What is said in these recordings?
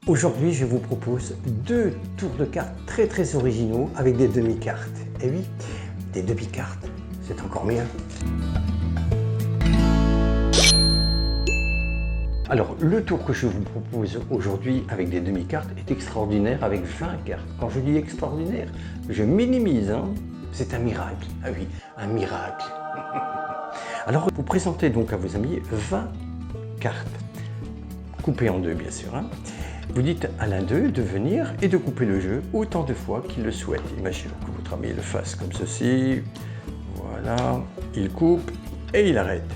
Aujourd'hui, je vous propose deux tours de cartes très originaux avec des demi-cartes. Et oui, des demi-cartes, c'est encore mieux. Alors, le tour que je vous propose aujourd'hui avec des demi-cartes est extraordinaire avec 20 cartes. Quand je dis extraordinaire, je minimise, hein. C'est un miracle. Ah oui, un miracle. Alors, vous présentez donc à vos amis 20 cartes, coupées en deux bien sûr, hein. Vous dites à l'un d'eux de venir et de couper le jeu autant de fois qu'il le souhaite. Imaginons que votre ami le fasse comme ceci. Voilà, il coupe et il arrête.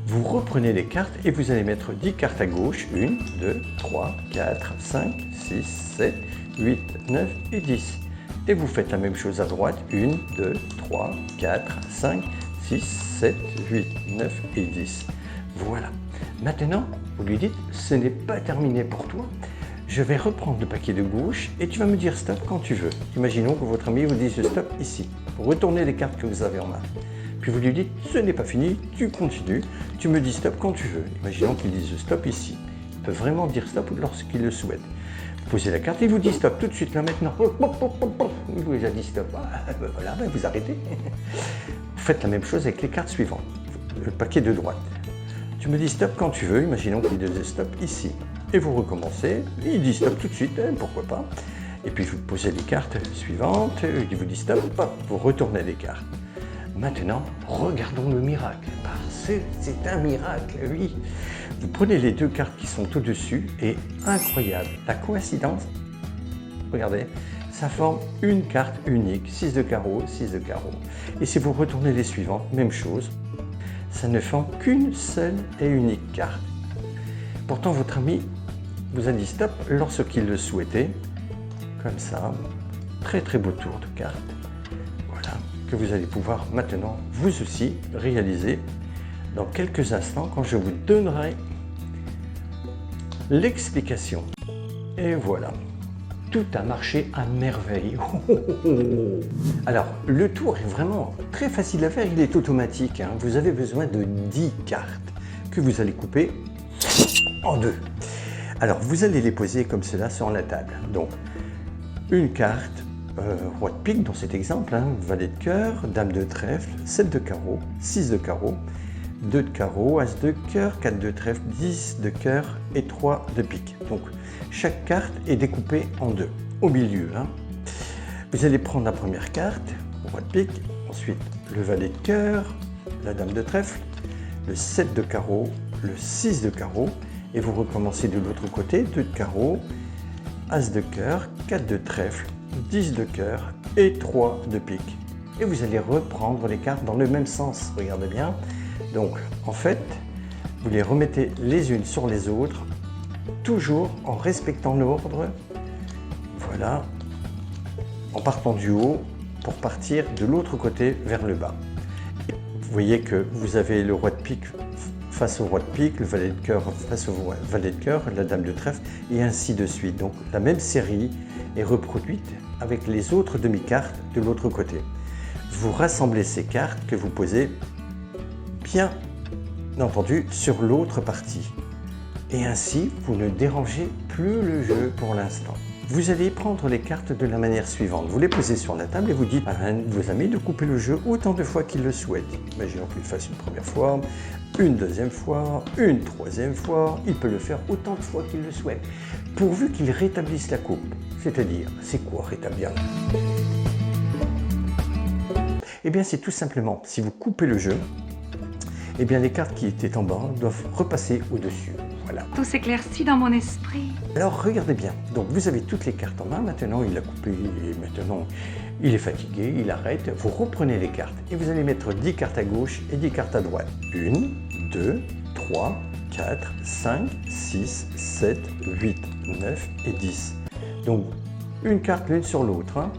Vous reprenez les cartes et vous allez mettre 10 cartes à gauche. 1, 2, 3, 4, 5, 6, 7, 8, 9 et 10. Et vous faites la même chose à droite. 1, 2, 3, 4, 5, 6, 7, 8, 9 et 10. Voilà. Maintenant, vous lui dites, ce n'est pas terminé pour toi. Je vais reprendre le paquet de gauche et tu vas me dire stop quand tu veux. Imaginons que votre ami vous dise stop ici. Vous retournez les cartes que vous avez en main. Puis vous lui dites, ce n'est pas fini, tu continues, tu me dis stop quand tu veux. Imaginons qu'il dise stop ici. Il peut vraiment dire stop lorsqu'il le souhaite. Vous posez la carte et il vous dit stop tout de suite, là maintenant. Il vous a dit stop. Voilà, ben vous arrêtez. Vous faites la même chose avec les cartes suivantes. Le paquet de droite. Tu me dis stop quand tu veux, imaginons qu'il dise stop ici. Et vous recommencez, il dit stop tout de suite, hein, pourquoi pas. Et puis vous posez les cartes suivantes, il vous dit stop, hop, vous retournez les cartes. Maintenant, regardons le miracle, parce que c'est un miracle, oui. Vous prenez les deux cartes qui sont au-dessus et incroyable, la coïncidence, regardez, ça forme une carte unique, 6 de carreau, 6 de carreau. Et si vous retournez les suivantes, même chose, ça ne forme qu'une seule et unique carte. Pourtant, votre ami vous a dit stop lorsqu'il le souhaitait, comme ça, très beau tour de cartes. Voilà, que vous allez pouvoir maintenant, vous aussi, réaliser dans quelques instants quand je vous donnerai l'explication. Et voilà, tout a marché à merveille. Alors, le tour est vraiment très facile à faire, il est automatique, hein. Vous avez besoin de 10 cartes que vous allez couper en deux. Alors, vous allez les poser comme cela sur la table. Donc, une carte, roi de pique dans cet exemple, hein, valet de cœur, dame de trèfle, 7 de carreau, 6 de carreau, 2 de carreau, as de cœur, 4 de trèfle, 10 de cœur et 3 de pique. Donc, chaque carte est découpée en deux, au milieu, hein. Vous allez prendre la première carte, roi de pique, ensuite le valet de cœur, la dame de trèfle, le 7 de carreau, le 6 de carreau, et vous recommencez de l'autre côté, 2 de carreau, as de cœur, 4 de trèfle, 10 de cœur et 3 de pique. Et vous allez reprendre les cartes dans le même sens, regardez bien. Donc en fait, vous les remettez les unes sur les autres, toujours en respectant l'ordre, voilà, en partant du haut pour partir de l'autre côté vers le bas. Et vous voyez que vous avez le roi de pique face au roi de pique, le valet de cœur face au valet de cœur, la dame de trèfle, et ainsi de suite. Donc la même série est reproduite avec les autres demi-cartes de l'autre côté. Vous rassemblez ces cartes que vous posez bien entendu sur l'autre partie. Et ainsi, vous ne dérangez plus le jeu pour l'instant. Vous allez prendre les cartes de la manière suivante. Vous les posez sur la table et vous dites à un de vos amis de couper le jeu autant de fois qu'il le souhaite. Imaginons qu'il le fasse une première fois, une deuxième fois, une troisième fois. Il peut le faire autant de fois qu'il le souhaite, pourvu qu'il rétablisse la coupe. C'est-à-dire, c'est quoi rétablir? Eh bien, c'est tout simplement, si vous coupez le jeu, eh bien, les cartes qui étaient en bas doivent repasser au-dessus. Voilà. Tout s'éclaircit dans mon esprit. Alors, regardez bien. Donc, vous avez toutes les cartes en main. Maintenant, il a coupé et maintenant, il est fatigué, il arrête. Vous reprenez les cartes et vous allez mettre 10 cartes à gauche et 10 cartes à droite. 1, 2, 3, 4, 5, 6, 7, 8, 9 et 10. Donc, une carte l'une sur l'autre, hein.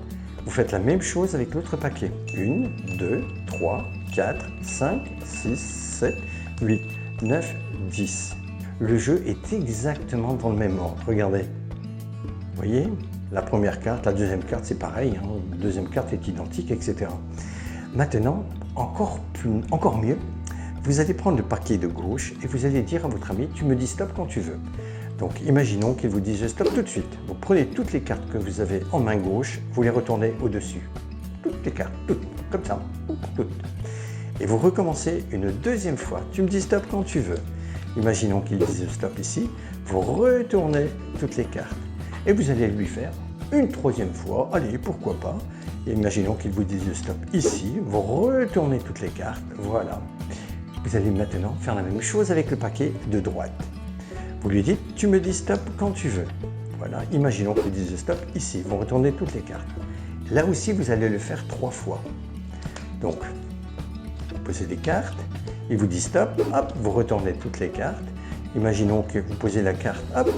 Vous faites la même chose avec l'autre paquet. 1, 2, 3, 4, 5, 6, 7, 8, 9, 10. Le jeu est exactement dans le même ordre. Regardez. Vous voyez? La première carte, la deuxième carte, c'est pareil. Hein. La deuxième carte est identique, etc. Maintenant, encore mieux, vous allez prendre le paquet de gauche et vous allez dire à votre ami, tu me dis stop quand tu veux. Donc imaginons qu'ils vous disent stop tout de suite. Vous prenez toutes les cartes que vous avez en main gauche, vous les retournez au-dessus. Toutes les cartes, toutes, comme ça, toutes. Et vous recommencez une deuxième fois. Tu me dis stop quand tu veux. Imaginons qu'ils disent stop ici, vous retournez toutes les cartes. Et vous allez lui faire une troisième fois, allez, pourquoi pas. Et imaginons qu'ils vous disent stop ici, vous retournez toutes les cartes, voilà. Vous allez maintenant faire la même chose avec le paquet de droite. Vous lui dites, tu me dis stop quand tu veux. Voilà, imaginons qu'ils disent stop ici, vous retournez toutes les cartes. Là aussi, vous allez le faire 3 fois. Donc, vous posez des cartes, il vous dit stop, hop, vous retournez toutes les cartes. Imaginons que vous posez la carte, hop,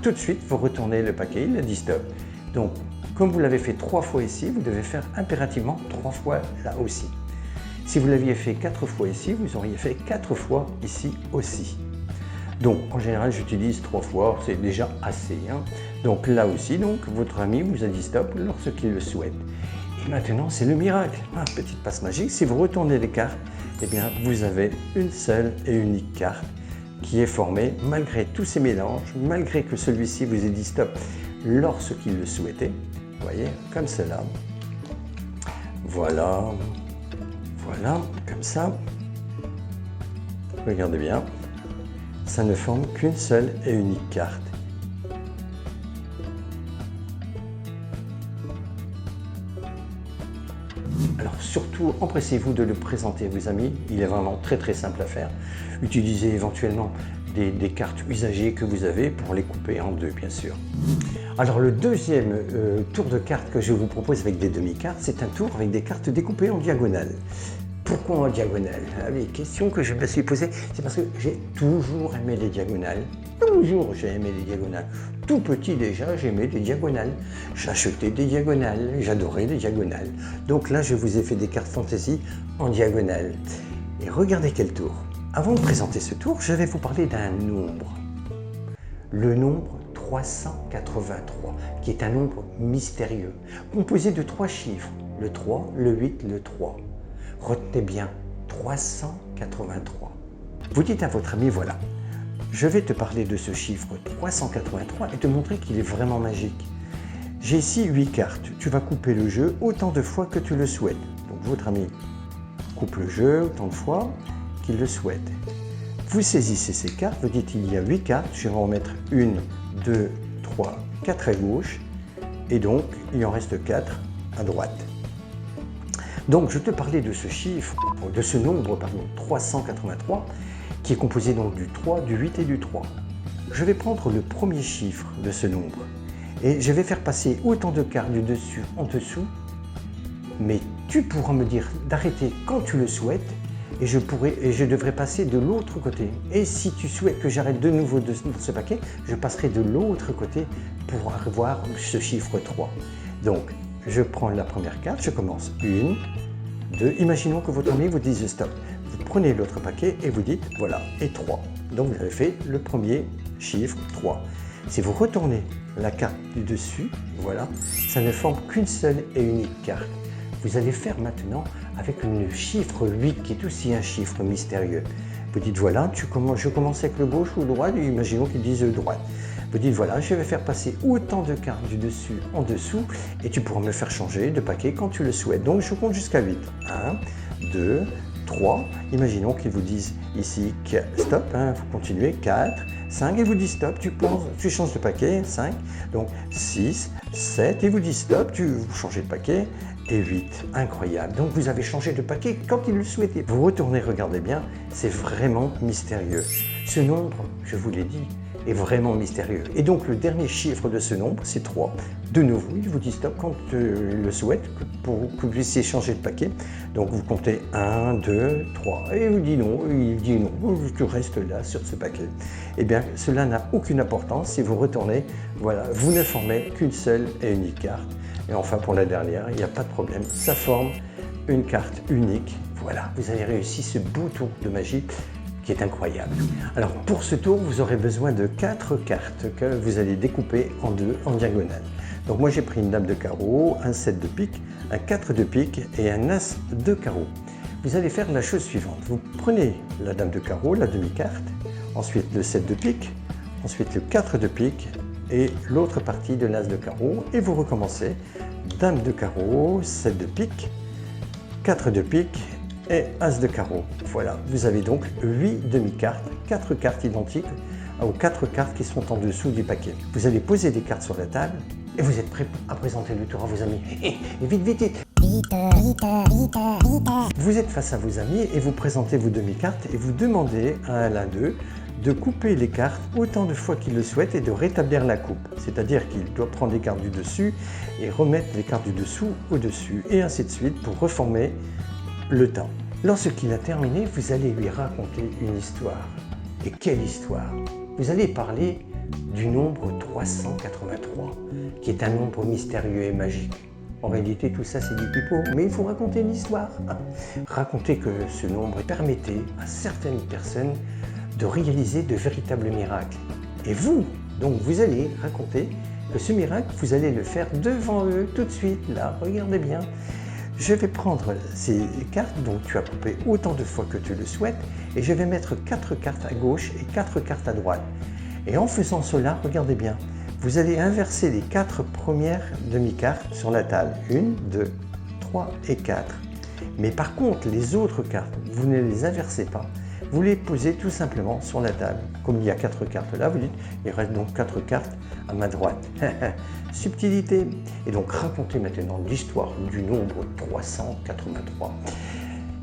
tout de suite, vous retournez le paquet, il a dit stop. Donc, comme vous l'avez fait 3 fois ici, vous devez faire impérativement 3 fois là aussi. Si vous l'aviez fait 4 fois ici, vous auriez fait 4 fois ici aussi. Donc, en général, j'utilise 3 fois, c'est déjà assez. Hein. Donc là aussi, donc, votre ami vous a dit stop lorsqu'il le souhaite. Et maintenant, c'est le miracle. Petite passe magique, si vous retournez les cartes, eh bien, vous avez une seule et unique carte qui est formée malgré tous ces mélanges, malgré que celui-ci vous ait dit stop lorsqu'il le souhaitait. Vous voyez, comme cela. Voilà. Voilà, comme ça. Regardez bien. Ça ne forme qu'une seule et unique carte. Alors surtout, empressez-vous de le présenter à vos amis. Il est vraiment très simple à faire. Utilisez éventuellement des cartes usagées que vous avez pour les couper en deux, bien sûr. Alors le deuxième tour de cartes que je vous propose avec des demi-cartes, c'est un tour avec des cartes découpées en diagonale. Pourquoi en diagonale? Les questions que je me suis posées, c'est parce que j'ai toujours aimé les diagonales. Toujours j'ai aimé les diagonales. Tout petit déjà, j'aimais les diagonales. J'achetais des diagonales, j'adorais les diagonales. Donc là, je vous ai fait des cartes fantasy en diagonale. Et regardez quel tour. Avant de présenter ce tour, je vais vous parler d'un nombre. Le nombre 383, qui est un nombre mystérieux, composé de 3 chiffres, le 3, le 8, le 3. Retenez bien, 383. Vous dites à votre ami, voilà, je vais te parler de ce chiffre 383 et te montrer qu'il est vraiment magique. J'ai ici 8 cartes, tu vas couper le jeu autant de fois que tu le souhaites. Donc votre ami coupe le jeu autant de fois qu'il le souhaite. Vous saisissez ces cartes, vous dites il y a 8 cartes, je vais en mettre 1, 2, 3, 4 à gauche, et donc il en reste 4 à droite. Donc je te parlais de ce chiffre, de ce nombre, pardon, 383, qui est composé donc du 3, du 8 et du 3. Je vais prendre le premier chiffre de ce nombre, et je vais faire passer autant de cartes du dessus en dessous, mais tu pourras me dire d'arrêter quand tu le souhaites, et je devrais passer de l'autre côté. Et si tu souhaites que j'arrête de nouveau de ce paquet, je passerai de l'autre côté pour avoir ce chiffre 3. Donc, je prends la première carte, je commence 1, 2, imaginons que votre ami vous dise stop. Vous prenez l'autre paquet et vous dites voilà, et 3. Donc, vous avez fait le premier chiffre 3. Si vous retournez la carte du dessus, voilà, ça ne forme qu'une seule et unique carte. Vous allez faire maintenant avec le chiffre 8 qui est aussi un chiffre mystérieux. Vous dites voilà, je commence avec le gauche ou le droit, imaginons qu'ils disent droite. Vous dites voilà, je vais faire passer autant de cartes du dessus en dessous et tu pourras me faire changer de paquet quand tu le souhaites. Donc je compte jusqu'à 8. 1, 2, 3. Imaginons qu'ils vous disent ici stop, vous continuez, 4, 5 et vous dit stop, tu changes de paquet, 5, donc 6, 7 et vous dit stop, vous changez de paquet et 8. Incroyable. Donc vous avez changé de paquet quand il le souhaitait. Vous retournez, regardez bien, c'est vraiment mystérieux. Ce nombre, je vous l'ai dit, est vraiment mystérieux. Et donc le dernier chiffre de ce nombre, c'est 3. De nouveau, il vous dit stop quand il le souhaite, pour que vous puissiez changer de paquet. Donc vous comptez 1, 2, 3. Et il dit non, tu restes là sur ce paquet. Eh bien, cela n'a aucune importance. Si vous retournez, voilà, vous ne formez qu'une seule et unique carte. Et enfin, pour la dernière, il n'y a pas de problème. Ça forme une carte unique. Voilà, vous avez réussi ce beau tour de magie qui est incroyable. Alors, pour ce tour, vous aurez besoin de 4 cartes que vous allez découper en deux, en diagonale. Donc, moi, j'ai pris une dame de carreau, un 7 de pique, un 4 de pique et un as de carreau. Vous allez faire la chose suivante. Vous prenez la dame de carreau, la demi-carte, ensuite le 7 de pique, ensuite le 4 de pique et l'autre partie de l'as de carreau. Et vous recommencez. Dame de carreau, 7 de pique, 4 de pique et as de carreau. Voilà, vous avez donc 8 demi-cartes, 4 cartes identiques aux 4 cartes qui sont en dessous du paquet. Vous allez poser des cartes sur la table et vous êtes prêts à présenter le tour à vos amis. Et vite, vite, vite. Vous êtes face à vos amis et vous présentez vos demi-cartes et vous demandez à l'un d'eux de couper les cartes autant de fois qu'il le souhaite et de rétablir la coupe. C'est-à-dire qu'il doit prendre les cartes du dessus et remettre les cartes du dessous au dessus et ainsi de suite pour reformer le temps. Lorsqu'il a terminé, vous allez lui raconter une histoire. Et quelle histoire? Vous allez parler du nombre 383, qui est un nombre mystérieux et magique. En réalité, tout ça, c'est du pipeau, mais il faut raconter une histoire. Raconter que ce nombre permettait à certaines personnes de réaliser de véritables miracles. Et vous, donc, vous allez raconter que ce miracle, vous allez le faire devant eux, tout de suite, là, regardez bien. Je vais prendre ces cartes, dont tu as coupé autant de fois que tu le souhaites, et je vais mettre 4 cartes à gauche et 4 cartes à droite. Et en faisant cela, regardez bien, vous allez inverser les 4 premières demi-cartes sur la table. 1, 2, 3 et 4. Mais par contre, les autres cartes, vous ne les inversez pas. Vous les posez tout simplement sur la table. Comme il y a 4 cartes là, vous dites, il reste donc 4 cartes à ma droite. Subtilité. Et donc racontez maintenant l'histoire du nombre 383.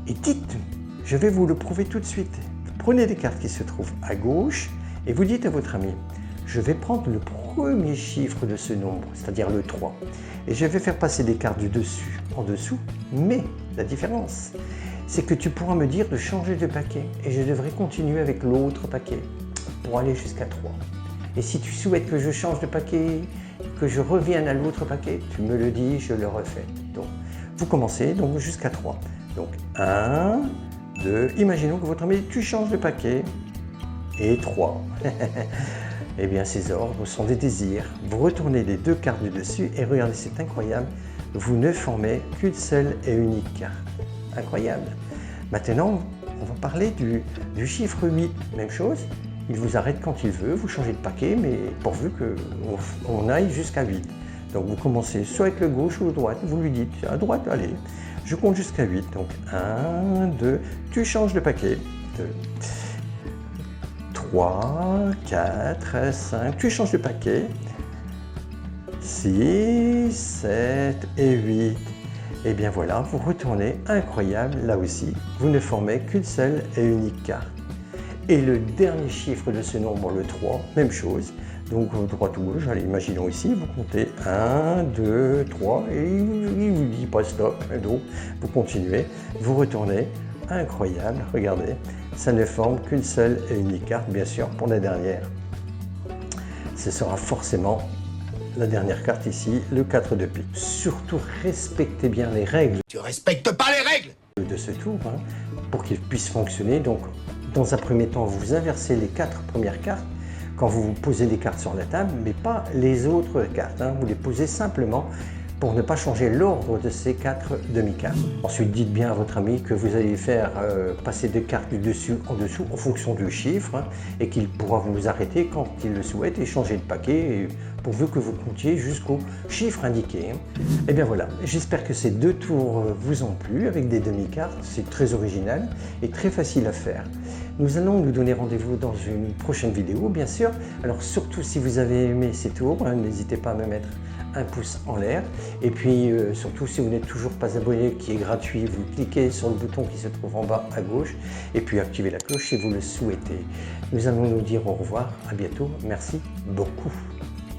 Et dites, je vais vous le prouver tout de suite. Prenez les cartes qui se trouvent à gauche et vous dites à votre ami, je vais prendre le premier chiffre de ce nombre, c'est-à-dire le 3. Et je vais faire passer des cartes du dessus en dessous, mais la différence, c'est que tu pourras me dire de changer de paquet et je devrais continuer avec l'autre paquet pour aller jusqu'à 3. Et si tu souhaites que je change de paquet, que je revienne à l'autre paquet, tu me le dis, je le refais. Donc, vous commencez donc jusqu'à 3. Donc 1, 2, imaginons que votre ami, tu changes de paquet et 3. Eh bien, ces ordres sont des désirs. Vous retournez les 2 cartes du dessus et regardez, c'est incroyable. Vous ne formez qu'une seule et unique carte. Incroyable. Maintenant, on va parler du chiffre 8. Même chose, il vous arrête quand il veut, vous changez de paquet, mais pourvu qu'on aille jusqu'à 8. Donc vous commencez soit avec le gauche ou le droite, vous lui dites à droite, allez, je compte jusqu'à 8. Donc 1, 2, tu changes de paquet. 2, 3, 4, 5, tu changes de paquet. 6, 7 et 8. Et bien voilà, vous retournez, incroyable, là aussi, vous ne formez qu'une seule et unique carte. Et le dernier chiffre de ce nombre, le 3, même chose. Donc droite ou gauche, allez, imaginons ici, vous comptez 1, 2, 3, et il ne vous dit pas stop, donc vous continuez, vous retournez, incroyable, regardez, ça ne forme qu'une seule et unique carte, bien sûr, pour la dernière. Ce sera forcément la dernière carte ici, le 4 de pique. Surtout, respectez bien les règles. Tu respectes pas les règles de ce tour, hein, pour qu'il puisse fonctionner. Donc, dans un premier temps, vous inversez les 4 premières cartes quand vous posez des cartes sur la table, mais pas les autres cartes. Hein. Vous les posez simplement pour ne pas changer l'ordre de ces 4 demi-cartes. Ensuite, dites bien à votre ami que vous allez faire passer des cartes du dessus en dessous en fonction du chiffre, hein, et qu'il pourra vous arrêter quand il le souhaite et changer de paquet, pourvu que vous comptiez jusqu'au chiffre indiqué. Et bien voilà, j'espère que ces 2 tours vous ont plu avec des demi-cartes. C'est très original et très facile à faire. Nous allons nous donner rendez-vous dans une prochaine vidéo, bien sûr. Alors surtout, si vous avez aimé ces tours, hein, n'hésitez pas à me mettre un pouce en l'air. Et puis surtout, si vous n'êtes toujours pas abonné, qui est gratuit, vous cliquez sur le bouton qui se trouve en bas à gauche et puis activez la cloche si vous le souhaitez. Nous allons nous dire au revoir, à bientôt, merci beaucoup.